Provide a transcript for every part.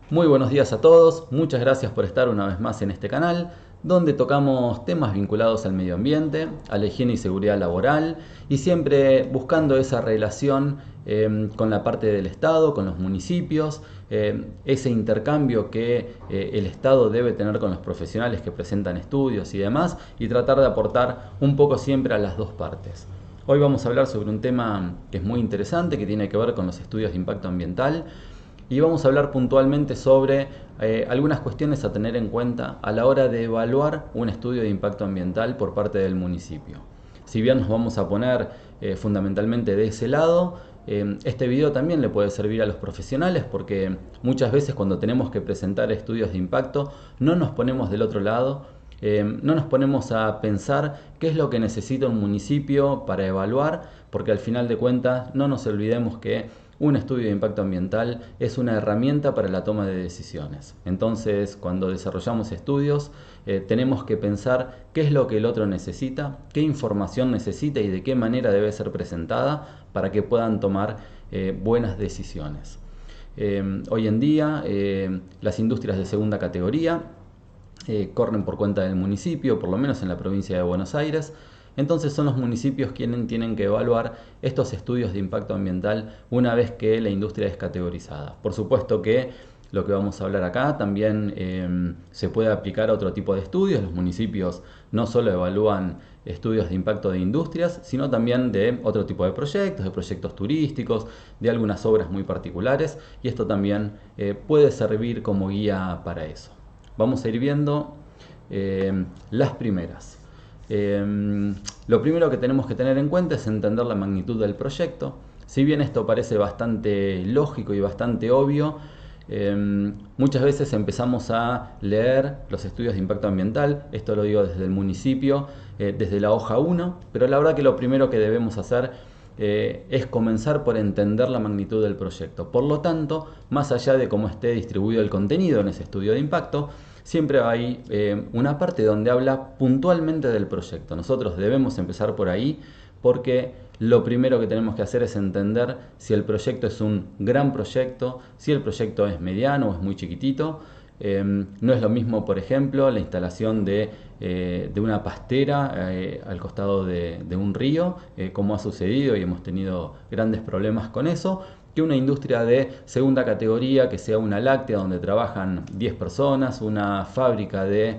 Muy buenos días a todos, muchas gracias por estar una vez más en este canal, donde tocamos temas vinculados al medio ambiente, a la higiene y seguridad laboral, y siempre buscando esa relación con la parte del Estado, con los municipios, ese intercambio que el Estado debe tener con los profesionales que presentan estudios y demás, y tratar de aportar un poco siempre a las dos partes. Hoy vamos a hablar sobre un tema que es muy interesante, que tiene que ver con los estudios de impacto ambiental, y vamos a hablar puntualmente sobre algunas cuestiones a tener en cuenta a la hora de evaluar un estudio de impacto ambiental por parte del municipio. Si bien nos vamos a poner fundamentalmente de ese lado, este video también le puede servir a los profesionales porque muchas veces cuando tenemos que presentar estudios de impacto no nos ponemos del otro lado, no nos ponemos a pensar qué es lo que necesita un municipio para evaluar, porque al final de cuentas no nos olvidemos que un estudio de impacto ambiental es una herramienta para la toma de decisiones. Entonces, cuando desarrollamos estudios, tenemos que pensar qué es lo que el otro necesita, qué información necesita y de qué manera debe ser presentada para que puedan tomar buenas decisiones. Hoy en día, las industrias de segunda categoría corren por cuenta del municipio, por lo menos en la provincia de Buenos Aires. Entonces son los municipios quienes tienen que evaluar estos estudios de impacto ambiental una vez que la industria es categorizada. Por supuesto que lo que vamos a hablar acá también se puede aplicar a otro tipo de estudios. Los municipios no solo evalúan estudios de impacto de industrias, sino también de otro tipo de proyectos turísticos, de algunas obras muy particulares, y esto también puede servir como guía para eso. Vamos a ir viendo las primeras. Lo primero que tenemos que tener en cuenta es entender la magnitud del proyecto. Si bien esto parece bastante lógico y bastante obvio, muchas veces empezamos a leer los estudios de impacto ambiental, esto lo digo desde el municipio, desde la hoja 1, pero la verdad que lo primero que debemos hacer es comenzar por entender la magnitud del proyecto. Por lo tanto, más allá de cómo esté distribuido el contenido en ese estudio de impacto, siempre hay una parte donde habla puntualmente del proyecto. Nosotros debemos empezar por ahí porque lo primero que tenemos que hacer es entender si el proyecto es un gran proyecto, si el proyecto es mediano o es muy chiquitito. No es lo mismo, por ejemplo, la instalación de una pastera al costado de un río, como ha sucedido y hemos tenido grandes problemas con eso, que una industria de segunda categoría, que sea una láctea donde trabajan 10 personas, una fábrica de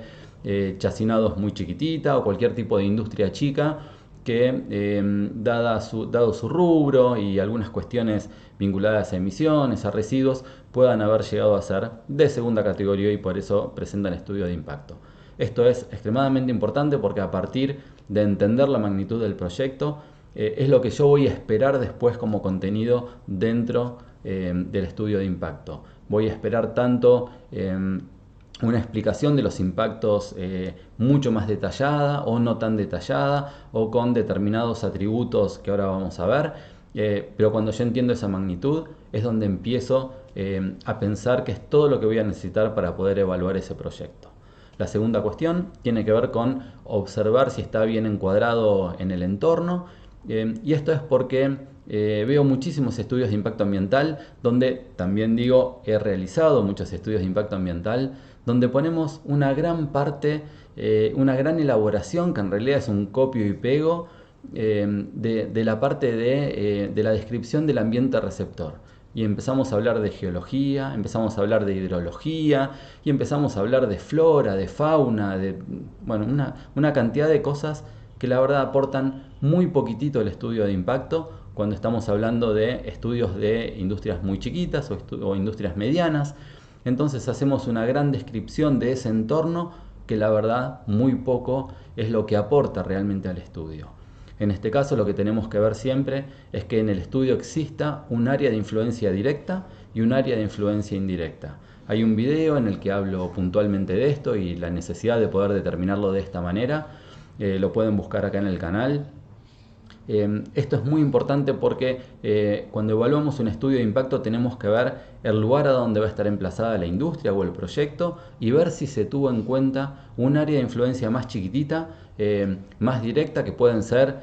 chacinados muy chiquitita o cualquier tipo de industria chica que dado su rubro y algunas cuestiones vinculadas a emisiones, a residuos, puedan haber llegado a ser de segunda categoría y por eso presentan estudios de impacto. Esto es extremadamente importante porque a partir de entender la magnitud del proyecto, es lo que yo voy a esperar después como contenido dentro del estudio de impacto. Voy a esperar tanto una explicación de los impactos mucho más detallada o no tan detallada o con determinados atributos que ahora vamos a ver, pero cuando yo entiendo esa magnitud es donde empiezo a pensar que es todo lo que voy a necesitar para poder evaluar ese proyecto. La segunda cuestión tiene que ver con observar si está bien encuadrado en el entorno, y esto es porque veo muchísimos estudios de impacto ambiental donde también digo he realizado muchos estudios de impacto ambiental donde ponemos una gran parte, una gran elaboración que en realidad es un copio y pego de la parte de la descripción del ambiente receptor. Y empezamos a hablar de geología, empezamos a hablar de hidrología y empezamos a hablar de flora, de fauna, de bueno, una cantidad de cosas que la verdad aportan muy poquitito el estudio de impacto cuando estamos hablando de estudios de industrias muy chiquitas o industrias medianas. Entonces hacemos una gran descripción de ese entorno que la verdad muy poco es lo que aporta realmente al estudio. En este caso lo que tenemos que ver siempre es que en el estudio exista un área de influencia directa y un área de influencia indirecta. Hay un video en el que hablo puntualmente de esto y la necesidad de poder determinarlo de esta manera. Lo pueden buscar acá en el canal. Esto es muy importante porque cuando evaluamos un estudio de impacto tenemos que ver el lugar a donde va a estar emplazada la industria o el proyecto y ver si se tuvo en cuenta un área de influencia más chiquitita, más directa, que pueden ser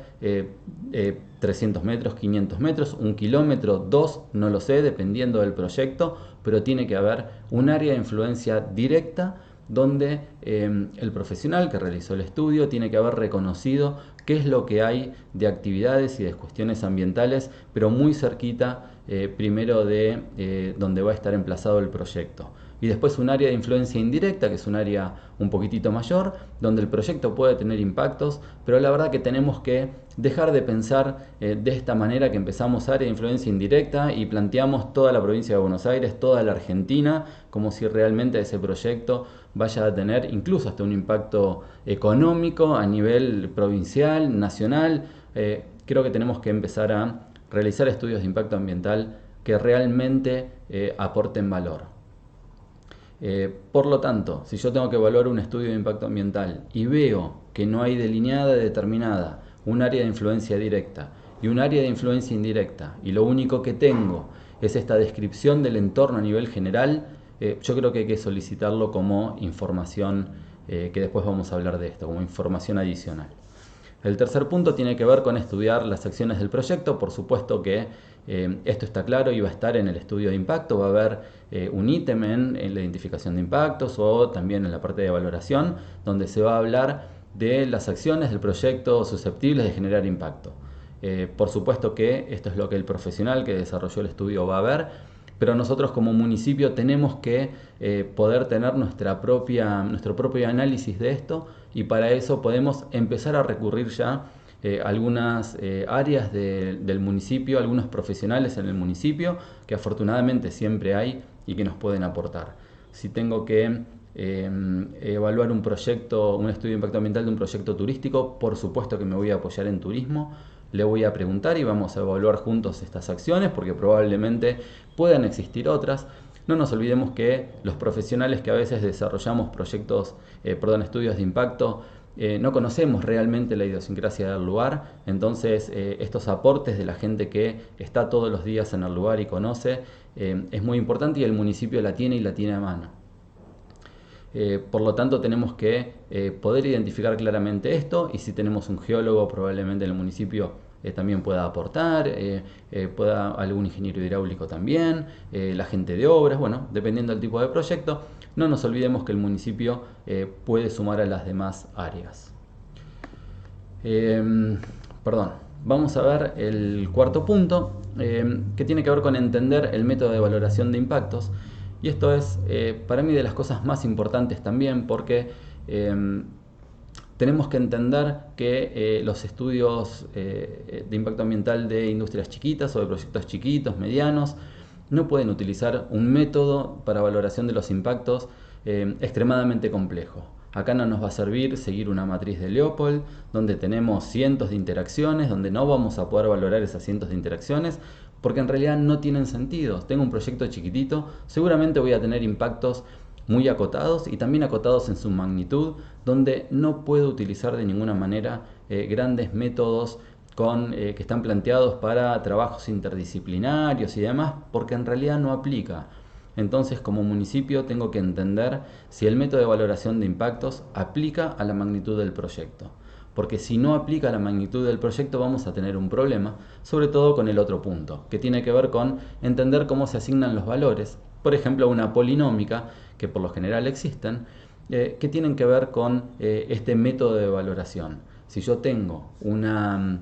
300 metros, 500 metros, 1 kilómetro, 2, no lo sé, dependiendo del proyecto, pero tiene que haber un área de influencia directa donde el profesional que realizó el estudio tiene que haber reconocido qué es lo que hay de actividades y de cuestiones ambientales, pero muy cerquita primero de donde va a estar emplazado el proyecto. Y después un área de influencia indirecta, que es un área un poquitito mayor, donde el proyecto puede tener impactos, pero la verdad que tenemos que dejar de pensar de esta manera, que empezamos área de influencia indirecta y planteamos toda la provincia de Buenos Aires, toda la Argentina, como si realmente ese proyecto vaya a tener incluso hasta un impacto económico a nivel provincial, nacional. Creo que tenemos que empezar a realizar estudios de impacto ambiental que realmente aporten valor. Por lo tanto, si yo tengo que evaluar un estudio de impacto ambiental y veo que no hay delineada determinada un área de influencia directa y un área de influencia indirecta, y lo único que tengo es esta descripción del entorno a nivel general, yo creo que hay que solicitarlo como información, que después vamos a hablar de esto, como información adicional. El tercer punto tiene que ver con estudiar las acciones del proyecto. Por supuesto que esto está claro y va a estar en el estudio de impacto. Va a haber un ítem en la identificación de impactos o también en la parte de valoración, donde se va a hablar de las acciones del proyecto susceptibles de generar impacto. Por supuesto que esto es lo que el profesional que desarrolló el estudio va a ver, pero nosotros como municipio tenemos que poder tener nuestro propio análisis de esto, y para eso podemos empezar a recurrir ya a algunas áreas del municipio, algunos profesionales en el municipio, que afortunadamente siempre hay y que nos pueden aportar. Si tengo que evaluar un proyecto, un estudio de impacto ambiental de un proyecto turístico, por supuesto que me voy a apoyar en turismo. Le voy a preguntar y vamos a evaluar juntos estas acciones, porque probablemente puedan existir otras. No nos olvidemos que los profesionales que a veces desarrollamos estudios de impacto, no conocemos realmente la idiosincrasia del lugar. Entonces estos aportes de la gente que está todos los días en el lugar y conoce, es muy importante, y el municipio la tiene y la tiene a mano. Por lo tanto tenemos que poder identificar claramente esto, y si tenemos un geólogo probablemente en el municipio también pueda aportar, pueda algún ingeniero hidráulico también, la gente de obras, bueno, dependiendo del tipo de proyecto. No nos olvidemos que el municipio puede sumar a las demás áreas. Vamos a ver el cuarto punto, que tiene que ver con entender el método de valoración de impactos. Y esto es para mí de las cosas más importantes también, porque tenemos que entender que los estudios de impacto ambiental de industrias chiquitas o de proyectos chiquitos, medianos, no pueden utilizar un método para valoración de los impactos extremadamente complejo. Acá no nos va a servir seguir una matriz de Leopold, donde tenemos cientos de interacciones, donde no vamos a poder valorar esas cientos de interacciones, porque en realidad no tienen sentido. Tengo un proyecto chiquitito, seguramente voy a tener impactos muy acotados y también acotados en su magnitud, donde no puedo utilizar de ninguna manera grandes métodos que están planteados para trabajos interdisciplinarios y demás, porque en realidad no aplica. Entonces, como municipio tengo que entender si el método de valoración de impactos aplica a la magnitud del proyecto. Porque si no aplica a la magnitud del proyecto vamos a tener un problema, sobre todo con el otro punto, que tiene que ver con entender cómo se asignan los valores. Por ejemplo, una polinómica, que por lo general existen, que tienen que ver con este método de valoración. Si yo tengo una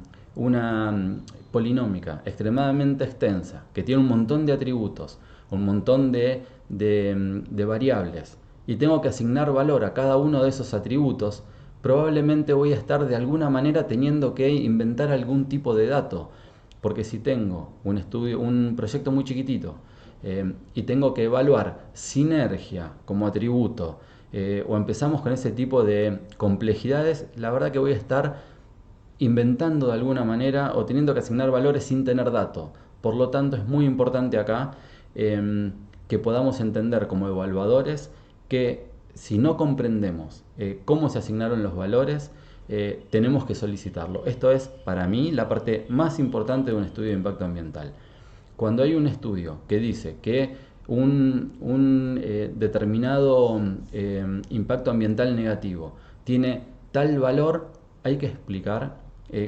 polinómica extremadamente extensa, que tiene un montón de atributos, un montón de variables, y tengo que asignar valor a cada uno de esos atributos, probablemente voy a estar de alguna manera teniendo que inventar algún tipo de dato. Porque si tengo un proyecto muy chiquitito, y tengo que evaluar sinergia como atributo, o empezamos con ese tipo de complejidades, la verdad que voy a estar inventando de alguna manera o teniendo que asignar valores sin tener datos. Por lo tanto, es muy importante acá que podamos entender como evaluadores que si no comprendemos cómo se asignaron los valores, tenemos que solicitarlo. Esto es, para mí, la parte más importante de un estudio de impacto ambiental. Cuando hay un estudio que dice que un determinado impacto ambiental negativo tiene tal valor, hay que explicar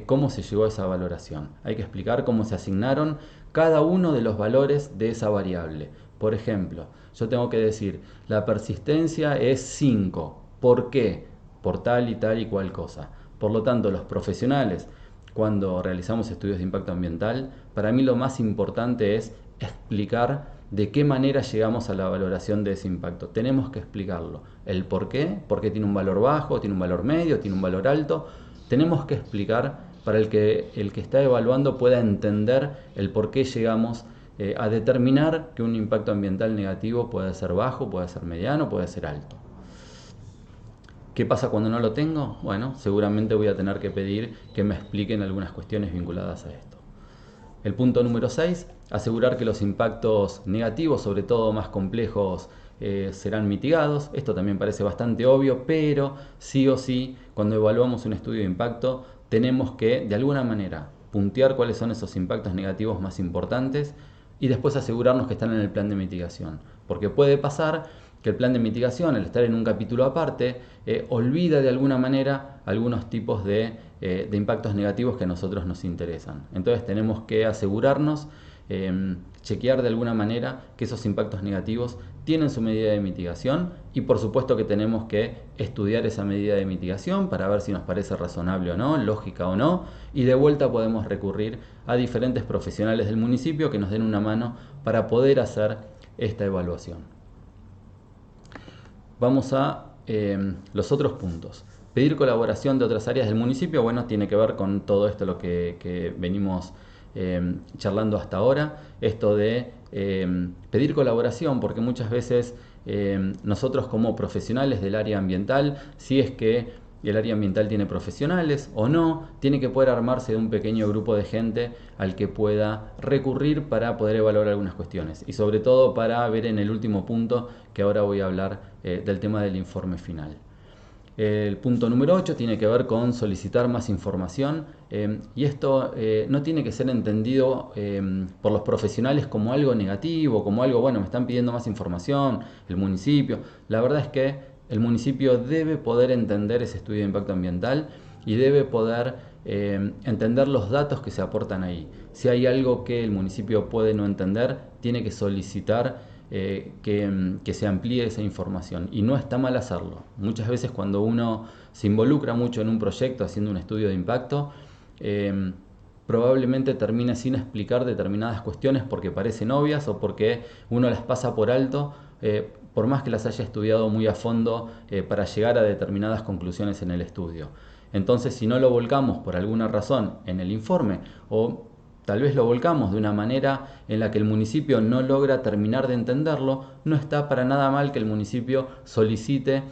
cómo se llegó a esa valoración. Hay que explicar cómo se asignaron cada uno de los valores de esa variable. Por ejemplo, yo tengo que decir, la persistencia es 5. ¿Por qué? Por tal y cual cosa. Por lo tanto, los profesionales, cuando realizamos estudios de impacto ambiental, para mí lo más importante es explicar de qué manera llegamos a la valoración de ese impacto. Tenemos que explicarlo. El por qué tiene un valor bajo, tiene un valor medio, tiene un valor alto. Tenemos que explicar para el que está evaluando pueda entender el por qué llegamos a determinar que un impacto ambiental negativo puede ser bajo, puede ser mediano, puede ser alto. ¿Qué pasa cuando no lo tengo? Bueno, seguramente voy a tener que pedir que me expliquen algunas cuestiones vinculadas a esto. El punto número 6, asegurar que los impactos negativos, sobre todo más complejos, serán mitigados. Esto también parece bastante obvio, pero sí o sí, cuando evaluamos un estudio de impacto, tenemos que, de alguna manera, puntear cuáles son esos impactos negativos más importantes y después asegurarnos que están en el plan de mitigación. Porque puede pasar que el plan de mitigación, al estar en un capítulo aparte, olvida de alguna manera algunos tipos de impactos negativos que a nosotros nos interesan. Entonces tenemos que asegurarnos, chequear de alguna manera que esos impactos negativos tienen su medida de mitigación y por supuesto que tenemos que estudiar esa medida de mitigación para ver si nos parece razonable o no, lógica o no, y de vuelta podemos recurrir a diferentes profesionales del municipio que nos den una mano para poder hacer esta evaluación. Vamos a los otros puntos. Pedir colaboración de otras áreas del municipio, bueno, tiene que ver con todo esto lo que venimos charlando hasta ahora. Esto de pedir colaboración, porque muchas veces nosotros como profesionales del área ambiental, si es que el área ambiental tiene profesionales o no, tiene que poder armarse de un pequeño grupo de gente al que pueda recurrir para poder evaluar algunas cuestiones y sobre todo para ver en el último punto que ahora voy a hablar del tema del informe final. El punto número 8 tiene que ver con solicitar más información y esto no tiene que ser entendido por los profesionales como algo negativo, como algo, bueno, me están pidiendo más información, el municipio. La verdad es que el municipio debe poder entender ese estudio de impacto ambiental y debe poder entender los datos que se aportan ahí. Si hay algo que el municipio puede no entender, tiene que solicitar que se amplíe esa información. Y no está mal hacerlo. Muchas veces cuando uno se involucra mucho en un proyecto haciendo un estudio de impacto, probablemente termine sin explicar determinadas cuestiones porque parecen obvias o porque uno las pasa por alto, por más que las haya estudiado muy a fondo para llegar a determinadas conclusiones en el estudio. Entonces, si no lo volcamos por alguna razón en el informe o tal vez lo volcamos de una manera en la que el municipio no logra terminar de entenderlo, no está para nada mal que el municipio solicite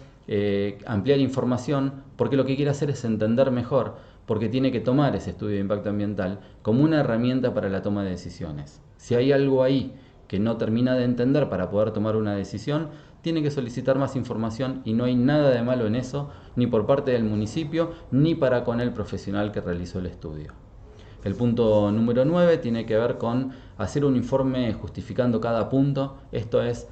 ampliar información porque lo que quiere hacer es entender mejor, porque tiene que tomar ese estudio de impacto ambiental como una herramienta para la toma de decisiones. Si hay algo ahí que no termina de entender para poder tomar una decisión, tiene que solicitar más información y no hay nada de malo en eso, ni por parte del municipio, ni para con el profesional que realizó el estudio. El punto número 9 tiene que ver con hacer un informe justificando cada punto. Esto es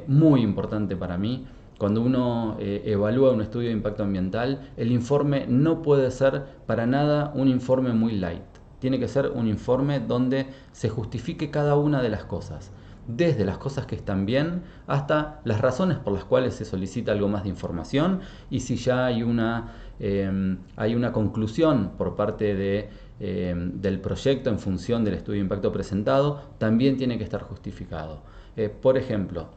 muy importante para mí. Cuando uno evalúa un estudio de impacto ambiental, el informe no puede ser para nada un informe muy light. Tiene que ser un informe donde se justifique cada una de las cosas, desde las cosas que están bien hasta las razones por las cuales se solicita algo más de información y si ya hay una conclusión por parte del proyecto en función del estudio de impacto presentado, también tiene que estar justificado. Por ejemplo,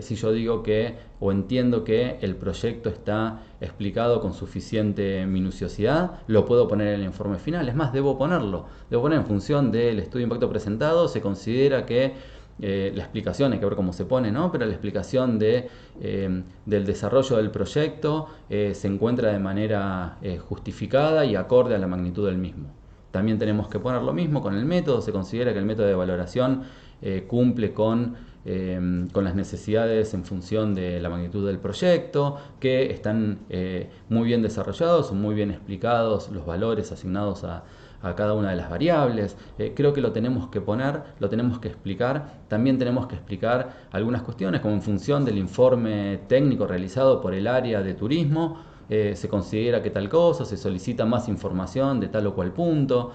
si yo digo que o entiendo que el proyecto está explicado con suficiente minuciosidad, lo puedo poner en el informe final. Es más, debo ponerlo en función del estudio de impacto presentado. Se considera que la explicación, hay que ver cómo se pone, ¿no? Pero la explicación del desarrollo del proyecto se encuentra de manera justificada y acorde a la magnitud del mismo. También tenemos que poner lo mismo con el método. Se considera que el método de valoración cumple con las necesidades en función de la magnitud del proyecto, que están muy bien desarrollados, son muy bien explicados los valores asignados a cada una de las variables. Creo que lo tenemos que poner, lo tenemos que explicar. También tenemos que explicar algunas cuestiones como en función del informe técnico realizado por el área de turismo. se considera que tal cosa, se solicita más información de tal o cual punto.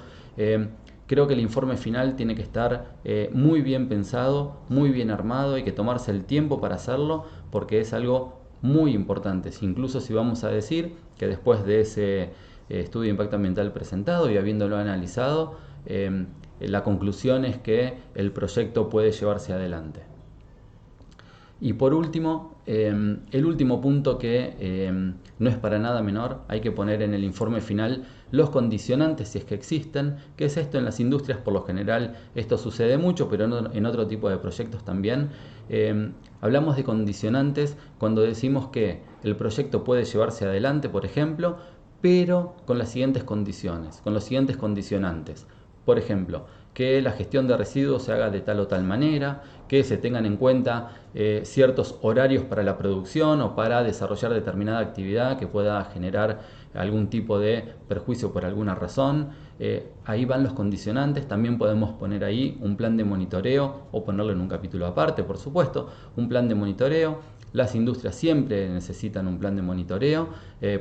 Creo que el informe final tiene que estar muy bien pensado, muy bien armado, hay que tomarse el tiempo para hacerlo porque es algo muy importante. Incluso si vamos a decir que después de ese estudio de impacto ambiental presentado y habiéndolo analizado, la conclusión es que el proyecto puede llevarse adelante. Y por último, el último punto que no es para nada menor, hay que poner en el informe final los condicionantes si es que existen. ¿Qué es esto? En las industrias por lo general esto sucede mucho, pero en otro tipo de proyectos también. Hablamos de condicionantes cuando decimos que el proyecto puede llevarse adelante, por ejemplo, pero con las siguientes condiciones, con los siguientes condicionantes. Por ejemplo, que la gestión de residuos se haga de tal o tal manera, que se tengan en cuenta ciertos horarios para la producción o para desarrollar determinada actividad que pueda generar algún tipo de perjuicio por alguna razón. Ahí van los condicionantes. También podemos poner ahí un plan de monitoreo o ponerlo en un capítulo aparte, por supuesto, un plan de monitoreo. Las industrias siempre necesitan un plan de monitoreo,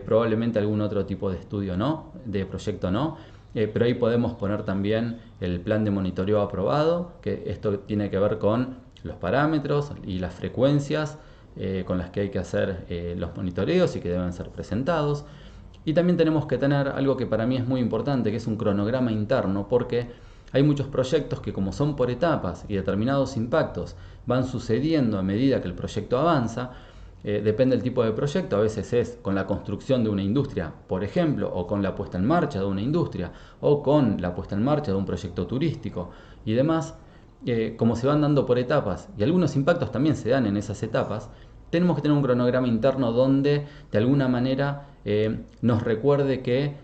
probablemente algún otro tipo de estudio no, de proyecto no. Pero ahí podemos poner también el plan de monitoreo aprobado, que esto tiene que ver con los parámetros y las frecuencias con las que hay que hacer los monitoreos y que deben ser presentados. Y también tenemos que tener algo que para mí es muy importante, que es un cronograma interno, porque hay muchos proyectos que como son por etapas y determinados impactos van sucediendo a medida que el proyecto avanza. Depende del tipo de proyecto, a veces es con la construcción de una industria, por ejemplo, o con la puesta en marcha de una industria, o con la puesta en marcha de un proyecto turístico y demás. Como se van dando por etapas, y algunos impactos también se dan en esas etapas, tenemos que tener un cronograma interno donde de alguna manera nos recuerde que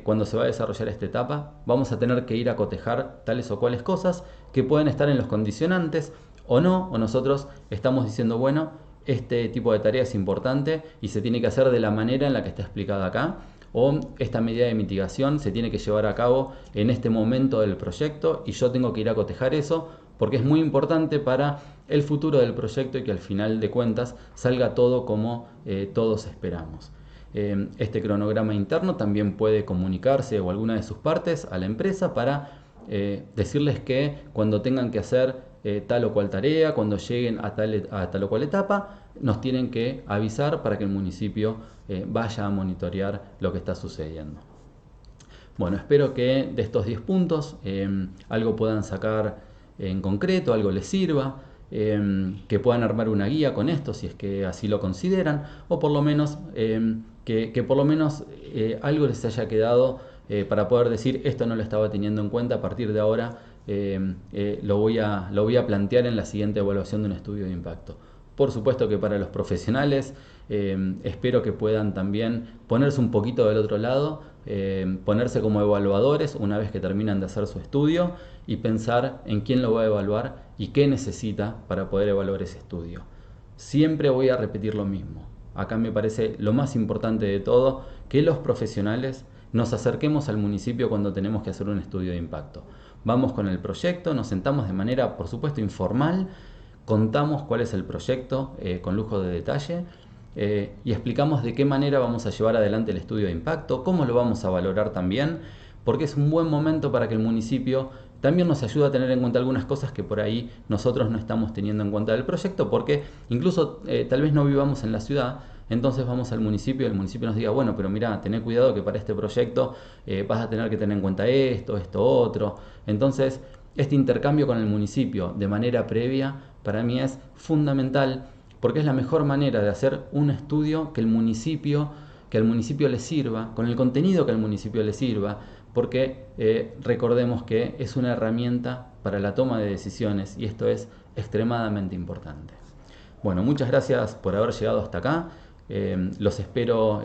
cuando se va a desarrollar esta etapa vamos a tener que ir a cotejar tales o cuales cosas que pueden estar en los condicionantes o no, o nosotros estamos diciendo, bueno, este tipo de tarea es importante y se tiene que hacer de la manera en la que está explicada acá, o esta medida de mitigación se tiene que llevar a cabo en este momento del proyecto y yo tengo que ir a cotejar eso porque es muy importante para el futuro del proyecto y que al final de cuentas salga todo como todos esperamos. Este cronograma interno también puede comunicarse o alguna de sus partes a la empresa para decirles que cuando tengan que hacer tal o cual tarea, cuando lleguen a tal o cual etapa, nos tienen que avisar para que el municipio vaya a monitorear lo que está sucediendo. Bueno, espero que de estos 10 puntos algo puedan sacar en concreto, algo les sirva, que puedan armar una guía con esto si es que así lo consideran, o por lo menos que por lo menos algo les haya quedado para poder decir esto no lo estaba teniendo en cuenta, a partir de ahora lo voy a plantear en la siguiente evaluación de un estudio de impacto. Por supuesto que para los profesionales espero que puedan también ponerse un poquito del otro lado, ponerse como evaluadores una vez que terminan de hacer su estudio y pensar en quién lo va a evaluar y qué necesita para poder evaluar ese estudio. Siempre voy a repetir lo mismo. Acá me parece lo más importante de todo que los profesionales nos acerquemos al municipio cuando tenemos que hacer un estudio de impacto. Vamos con el proyecto, nos sentamos de manera, por supuesto, informal, contamos cuál es el proyecto con lujo de detalle y explicamos de qué manera vamos a llevar adelante el estudio de impacto, cómo lo vamos a valorar también, porque es un buen momento para que el municipio también nos ayude a tener en cuenta algunas cosas que por ahí nosotros no estamos teniendo en cuenta del proyecto, porque incluso tal vez no vivamos en la ciudad. Entonces vamos al municipio y el municipio nos diga, bueno, pero mira, tené cuidado que para este proyecto vas a tener que tener en cuenta esto, otro. Entonces, este intercambio con el municipio de manera previa para mí es fundamental porque es la mejor manera de hacer un estudio que al municipio le sirva, con el contenido que al municipio le sirva, porque recordemos que es una herramienta para la toma de decisiones y esto es extremadamente importante. Bueno, muchas gracias por haber llegado hasta acá. Los espero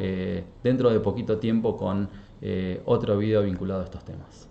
dentro de poquito tiempo con otro video vinculado a estos temas.